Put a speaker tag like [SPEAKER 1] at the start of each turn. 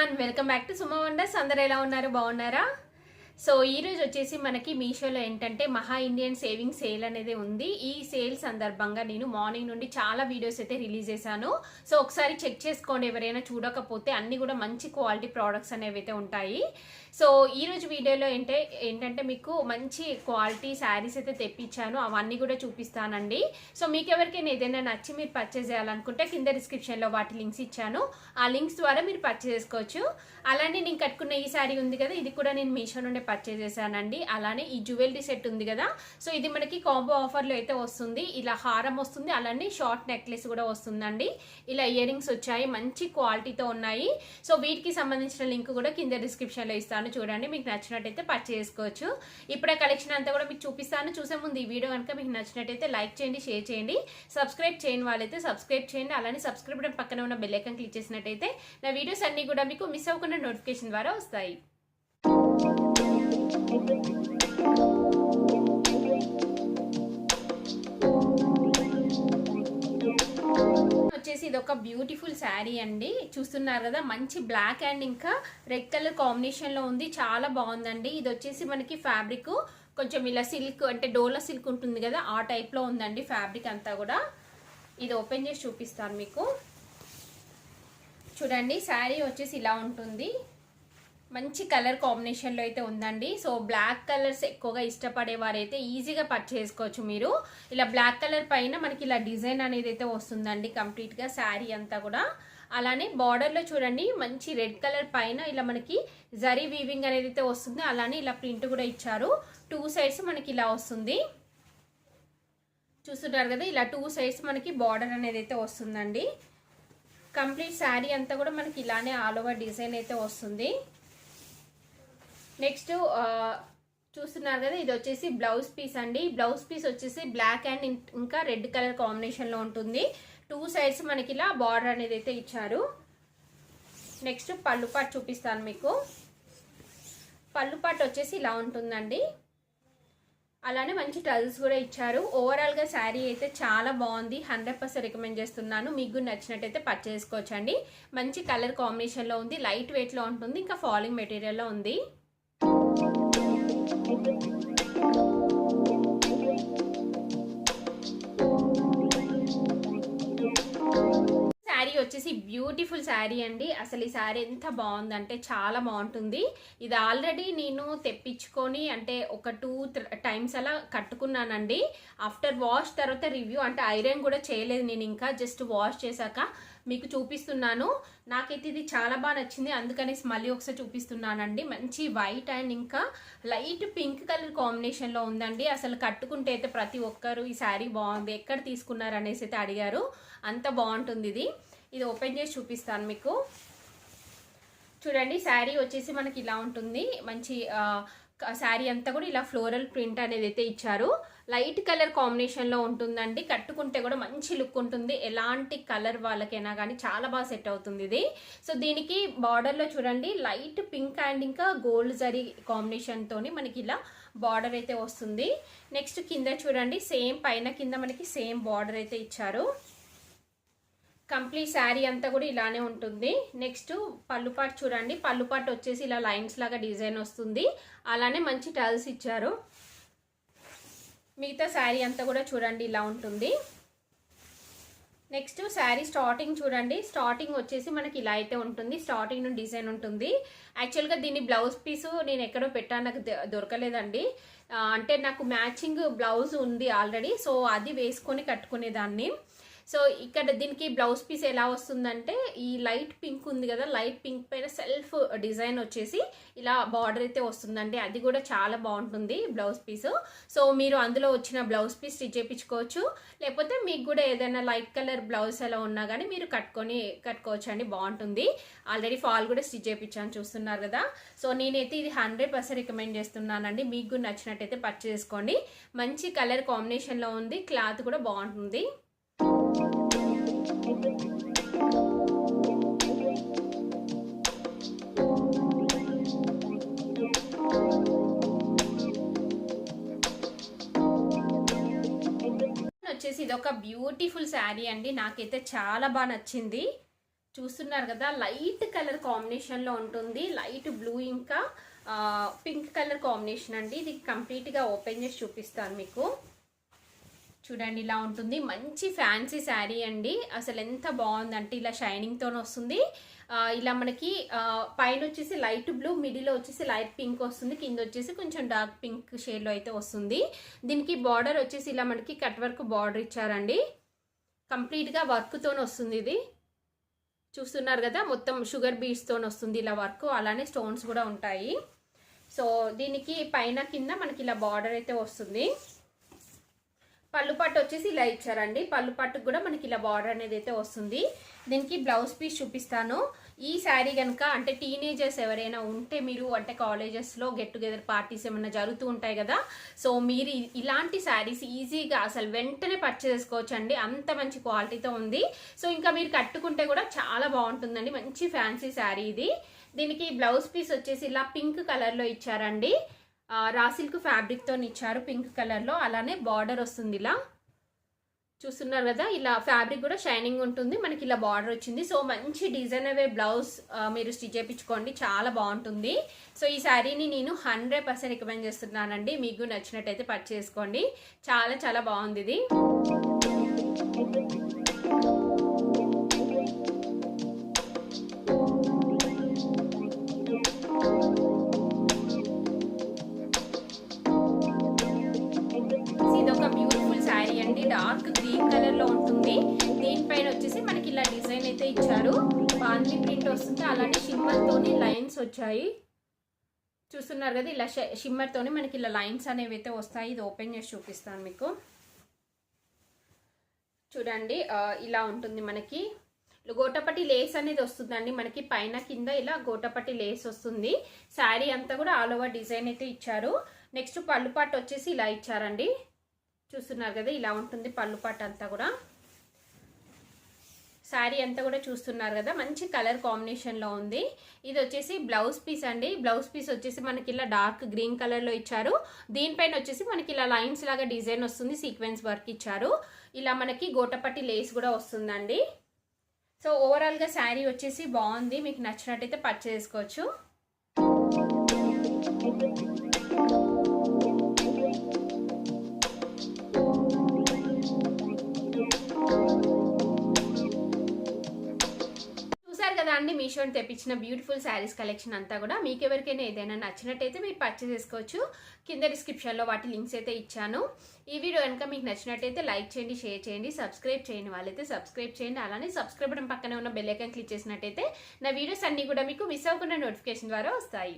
[SPEAKER 1] Everyone welcome back to Suma wonders. అందరు ఎలా ఉన్నారు? బాగున్నారా? సో ఈ రోజు వచ్చేసి మనకి మీషోలో ఏంటంటే మహా ఇండియన్ సేవింగ్ సేల్ అనేది ఉంది. ఈ సేల్ సందర్భంగా నేను మార్నింగ్ నుండి చాలా వీడియోస్ అయితే రిలీజ్ చేశాను. సో ఒకసారి చెక్ చేసుకోండి, ఎవరైనా చూడకపోతే. అన్ని కూడా మంచి క్వాలిటీ ప్రోడక్ట్స్ అనేవి అయితే ఉంటాయి. సో ఈ రోజు వీడియోలో ఏంటంటే మీకు మంచి క్వాలిటీ శారీస్ అయితే తెప్పించాను, అవన్నీ కూడా చూపిస్తానండి. సో మీకు ఎవరికైనా ఏదైనా నచ్చి మీరు పర్చేస్ చేయాలనుకుంటే కింద డిస్క్రిప్షన్లో వాటి లింక్స్ ఇచ్చాను, ఆ లింక్స్ ద్వారా మీరు పర్చేస్ చేసుకోవచ్చు. అలానే నేను కట్టుకున్న ఈ శారీ ఉంది కదా, ఇది కూడా నేను మీషో నుండి పర్చేస్ చేశానండి. అలానే ఈ జ్యువెలరీ సెట్ ఉంది కదా, సో ఇది మనకి కాంబో ఆఫర్లో అయితే వస్తుంది. ఇలా హారం వస్తుంది, అలానే షార్ట్ నెక్లెస్ కూడా వస్తుందండి. ఇలా ఇయర్ రింగ్స్ వచ్చాయి, మంచి క్వాలిటీతో ఉన్నాయి. సో వీటికి సంబంధించిన లింక్ కూడా కింద డిస్క్రిప్షన్లో ఇస్తాను, చూడండి. మీకు నచ్చినట్టయితే పర్చేస్ చేసుకోవచ్చు. ఇప్పుడే కలెక్షన్ అంతా కూడా మీకు చూపిస్తాను. చూసే ముందు ఈ వీడియో కనుక మీకు నచ్చినట్టయితే లైక్ చేయండి, షేర్ చేయండి. సబ్స్క్రైబ్ చేయని వాళ్ళైతే సబ్స్క్రైబ్ చేయండి. అలానే సబ్స్క్రైబ్ బటన్ పక్కన ఉన్న బెల్ ఐకాన్ క్లిక్ చేసినట్టయితే నా వీడియోస్ అన్ని కూడా మీకు మిస్ అవ్వకుండా నోటిఫికేషన్ ద్వారా వస్తాయి. వచ్చేసి ఇది ఒక బ్యూటిఫుల్ శారీ అండి, చూస్తున్నారు కదా. మంచి బ్లాక్ అండ్ ఇంకా రెడ్ కలర్ కాంబినేషన్ లో ఉంది, చాలా బాగుందండి. ఇది వచ్చేసి మనకి ఫ్యాబ్రిక్ కొంచెం ఇలా సిల్క్ అంటే డోలా సిల్క్ ఉంటుంది కదా, ఆ టైప్ లో ఉందండి ఫ్యాబ్రిక్ అంతా కూడా. ఇది ఓపెన్ చేసి చూపిస్తాను మీకు, చూడండి. శారీ వచ్చేసి ఇలా ఉంటుంది, మంచి కలర్ కాంబినేషన్లో అయితే ఉందండి. సో బ్లాక్ కలర్స్ ఎక్కువగా ఇష్టపడే వారైతే ఈజీగా పర్చేస్ చేసుకోవచ్చు మీరు. ఇలా బ్లాక్ కలర్ పైన మనకి ఇలా డిజైన్ అనేది అయితే వస్తుందండి కంప్లీట్గా శారీ అంతా కూడా. అలానే బార్డర్లో చూడండి, మంచి రెడ్ కలర్ పైన ఇలా మనకి జరీ వీవింగ్ అనేది అయితే వస్తుంది. అలానే ఇలా ప్రింట్ కూడా ఇచ్చారు, 2 సైడ్స్ మనకి ఇలా వస్తుంది. చూస్తున్నారు కదా, ఇలా 2 సైడ్స్ మనకి బార్డర్ అనేది అయితే వస్తుందండి. కంప్లీట్ శారీ అంతా కూడా మనకి ఇలానే ఆల్ ఓవర్ డిజైన్ అయితే వస్తుంది. నెక్స్ట్ చూస్తున్నారు కదా, ఇది వచ్చేసి బ్లౌజ్ పీస్ అండి. బ్లౌజ్ పీస్ వచ్చేసి బ్లాక్ అండ్ ఇంకా రెడ్ కలర్ కాంబినేషన్లో ఉంటుంది. 2 సైడ్స్ మనకి ఇలా బార్డర్ అనేది అయితే ఇచ్చారు. నెక్స్ట్ పళ్ళు పాటు చూపిస్తాను మీకు. పళ్ళు పాటు వచ్చేసి ఇలా ఉంటుందండి. అలానే మంచి టల్స్ కూడా ఇచ్చారు. ఓవరాల్గా శారీ అయితే చాలా బాగుంది, 100% రికమెండ్ చేస్తున్నాను. మీకు నచ్చినట్టయితే పర్చేస్ చేసుకోవచ్చండి. మంచి కలర్ కాంబినేషన్లో ఉంది, లైట్ వెయిట్లో ఉంటుంది, ఇంకా ఫాలింగ్ మెటీరియల్లో ఉంది. శారీ వచ్చేసి బ్యూటిఫుల్ శారీ అండి. అసలు ఈ శారీ ఎంత బాగుందంటే చాలా బాగుంటుంది. ఇది ఆల్రెడీ నేను తెప్పించుకొని అంటే ఒక 2 టైమ్స్ అలా కట్టుకున్నానండి. ఆఫ్టర్ వాష్ తర్వాత రివ్యూ అంటే ఐరన్ కూడా చేయలేదు నేను, ఇంకా జస్ట్ వాష్ చేశాక మీకు చూపిస్తున్నాను. నాకైతే ఇది చాలా బాగా నచ్చింది, అందుకనేసి మళ్ళీ ఒకసారి చూపిస్తున్నానండి. మంచి వైట్ అండ్ ఇంకా లైట్ పింక్ కలర్ కాంబినేషన్లో ఉందండి. అసలు కట్టుకుంటే అయితే ప్రతి ఒక్కరు ఈ శారీ బాగుంది, ఎక్కడ తీసుకున్నారు అనేసి అయితే అడిగారు, అంత బాగుంటుంది ఇది. ఇది ఓపెన్ చేసి చూపిస్తాను మీకు, చూడండి. శారీ వచ్చేసి మనకి ఇలా ఉంటుంది. మంచి శారీ అంతా కూడా ఇలా ఫ్లోరల్ ప్రింట్ అనేది అయితే ఇచ్చారు. లైట్ కలర్ కాంబినేషన్లో ఉంటుందండి. కట్టుకుంటే కూడా మంచి లుక్ ఉంటుంది, ఎలాంటి కలర్ వాళ్ళకైనా కానీ చాలా బాగా సెట్ అవుతుంది ఇది. సో దీనికి బార్డర్లో చూడండి, లైట్ పింక్ అండ్ ఇంకా గోల్డ్ జరీ కాంబినేషన్తో మనకి ఇలా బార్డర్ అయితే వస్తుంది. నెక్స్ట్ కింద చూడండి, సేమ్ పైన కింద మనకి సేమ్ బార్డర్ అయితే ఇచ్చారు. కంప్లీట్ శారీ అంతా కూడా ఇలానే ఉంటుంది. నెక్స్ట్ పళ్ళు పాటు చూడండి, పళ్ళు పాటు వచ్చేసి ఇలా లైన్స్ లాగా డిజైన్ వస్తుంది. అలానే మంచి టల్స్ ఇచ్చారు. మిగతా శారీ అంతా కూడా చూడండి ఇలా ఉంటుంది. నెక్స్ట్ శారీ స్టార్టింగ్ చూడండి, స్టార్టింగ్ వచ్చేసి మనకి ఇలా అయితే ఉంటుంది. స్టార్టింగ్ నుండి డిజైన్ ఉంటుంది. యాక్చువల్గా దీని బ్లౌజ్ పీసు నేను ఎక్కడో పెట్టాను, నాకు దొరకలేదండి. అంటే నాకు మ్యాచింగ్ బ్లౌజ్ ఉంది ఆల్రెడీ, సో అది వేసుకొని కట్టుకునేదాన్ని. సో ఇక్కడ దీనికి బ్లౌజ్ పీస్ ఎలా వస్తుందంటే, ఈ లైట్ పింక్ ఉంది కదా, లైట్ పింక్ పైన సెల్ఫ్ డిజైన్ వచ్చేసి ఇలా బార్డర్ అయితే వస్తుందండి. అది కూడా చాలా బాగుంటుంది బ్లౌజ్ పీస్. సో మీరు అందులో వచ్చిన బ్లౌజ్ పీస్ స్టిచ్ చేయించుకోవచ్చు, లేకపోతే మీకు కూడా ఏదైనా లైట్ కలర్ బ్లౌజ్ అలా ఉన్నా కానీ మీరు కట్టుకోవచ్చు అండి, బాగుంటుంది. ఆల్రెడీ ఫాల్ కూడా స్టిచ్ చేయించాను, చూస్తున్నారు కదా. సో నేనైతే ఇది 100% రికమెండ్ చేస్తున్నానండి. మీకు కూడా నచ్చినట్టయితే పర్చేస్ చేసుకోండి. మంచి కలర్ కాంబినేషన్లో ఉంది, క్లాత్ కూడా బాగుంటుంది. వచ్చేసి ఇది ఒక బ్యూటిఫుల్ శారీ అండి, నాకైతే చాలా బాగా నచ్చింది. చూస్తున్నారు కదా, లైట్ కలర్ కాంబినేషన్లో ఉంటుంది. లైట్ బ్లూ ఇంకా పింక్ కలర్ కాంబినేషన్ అండి. ఇది కంప్లీట్గా ఓపెన్ చేసి చూపిస్తాను మీకు. చూడండి ఇలా ఉంటుంది. మంచి ఫ్యాన్సీ శారీ అండి. అసలు ఎంత బాగుందంటే ఇలా షైనింగ్తో వస్తుంది. ఇలా మనకి పైన వచ్చేసి లైట్ బ్లూ, మిడిల్లో వచ్చేసి లైట్ పింక్ వస్తుంది, కింద వచ్చేసి కొంచెం డార్క్ పింక్ షేడ్లో అయితే వస్తుంది. దీనికి బార్డర్ వచ్చేసి ఇలా మనకి కట్ వర్క్ బార్డర్ ఇచ్చారండి. కంప్లీట్గా వర్క్తో వస్తుంది. ఇది చూస్తున్నారు కదా, మొత్తం షుగర్ బీడ్స్తో వస్తుంది ఇలా వర్క్. అలానే స్టోన్స్ కూడా ఉంటాయి. సో దీనికి పైన కింద మనకి ఇలా బార్డర్ అయితే వస్తుంది. పళ్ళు పట్టు వచ్చేసి ఇలా ఇచ్చారండి. పళ్ళు పట్టుకు కూడా మనకి ఇలా బార్డర్ అనేది అయితే వస్తుంది. దీనికి బ్లౌజ్ పీస్ చూపిస్తాను. ఈ శారీ కనుక అంటే టీనేజర్స్ ఎవరైనా ఉంటే, మీరు అంటే కాలేజెస్లో గెట్ టుగెదర్ పార్టీస్ ఏమైనా జరుగుతూ ఉంటాయి కదా, సో మీరు ఇలాంటి శారీస్ ఈజీగా అసలు వెంటనే పర్చేస్ చేసుకోవచ్చు అండి. అంత మంచి క్వాలిటీతో ఉంది. సో ఇంకా మీరు కట్టుకుంటే కూడా చాలా బాగుంటుందండి. మంచి ఫ్యాన్సీ శారీ ఇది. దీనికి బ్లౌజ్ పీస్ వచ్చేసి ఇలా పింక్ కలర్లో ఇచ్చారండి. రా సిల్క్ ఫ్యాబ్రిక్తో ఇచ్చారు పింక్ కలర్లో. అలానే బార్డర్ వస్తుంది ఇలా. చూస్తున్నారు కదా, ఇలా ఫ్యాబ్రిక్ కూడా షైనింగ్ ఉంటుంది. మనకి ఇలా బార్డర్ వచ్చింది. సో మంచి డిజైనర్ బ్లౌజ్ మీరు స్టిచ్ చేయించుకోండి, చాలా బాగుంటుంది. సో ఈ శారీని నేను 100% రికమెండ్ చేస్తున్నానండి. మీకు నచ్చినట్టయితే పర్చేస్ చేసుకోండి. చాలా చాలా బాగుంది ఇది. డార్క్ గ్రీన్ కలర్ లో ఉంటుంది. దీనిపైన వచ్చేసి మనకి ఇలా డిజైన్ అయితే ఇచ్చారు. బాందీ ప్రింట్ వస్తుంది. అలానే షిమ్మర్ తోని లైన్స్ వచ్చాయి. చూస్తున్నారు కదా, ఇలా షిమ్మర్ తోని మనకి ఇలా లైన్స్ అనేవి అయితే వస్తాయి. ఇది ఓపెన్ చేసి చూపిస్తాను మీకు. చూడండి ఇలా ఉంటుంది. మనకి గోటపట్టి లేస్ అనేది వస్తుందండి. మనకి పైన కింద ఇలా గోటపట్టి లేస్ వస్తుంది. శారీ అంతా కూడా ఆల్ ఓవర్ డిజైన్ అయితే ఇచ్చారు. నెక్స్ట్ పళ్ళు పాటు వచ్చేసి ఇలా ఇచ్చారండి. చూస్తున్నారు కదా, ఇలా ఉంటుంది పళ్ళు పాటు అంతా కూడా. శారీ అంతా కూడా చూస్తున్నారు కదా, మంచి కలర్ కాంబినేషన్లో ఉంది. ఇది వచ్చేసి బ్లౌజ్ పీస్ అండి. బ్లౌజ్ పీస్ వచ్చేసి మనకి ఇలా డార్క్ గ్రీన్ కలర్లో ఇచ్చారు. దీనిపైన వచ్చేసి మనకి ఇలా లైన్స్ లాగా డిజైన్ వస్తుంది. సీక్వెన్స్ వర్క్ ఇచ్చారు. ఇలా మనకి గోటపట్టి లేస్ కూడా వస్తుందండి. సో ఓవరాల్గా శారీ వచ్చేసి బాగుంది. మీకు నచ్చినట్టయితే పర్చేస్ చేసుకోవచ్చు. కదా అండి, మీషోని తెప్పించిన బ్యూటిఫుల్ శారీస్ కలెక్షన్ అంతా కూడా. మీకు ఎవరికైనా ఏదైనా నచ్చినట్టయితే మీరు పర్చేస్ చేసుకోవచ్చు. కింద డిస్క్రిప్షన్లో వాటి లింక్స్ అయితే ఇచ్చాను. ఈ వీడియో కనుక మీకు నచ్చినట్టయితే లైక్ చేయండి, షేర్ చేయండి, సబ్స్క్రైబ్ చేయని వాళ్ళైతే సబ్స్క్రైబ్ చేయండి. అలానే సబ్స్క్రైబ్ బటన్ పక్కనే ఉన్న బెల్ ఐకాన్ క్లిక్ చేసినట్టయితే నా వీడియోస్ అన్నీ కూడా మీకు మిస్ అవ్వకుండా నోటిఫికేషన్ ద్వారా వస్తాయి.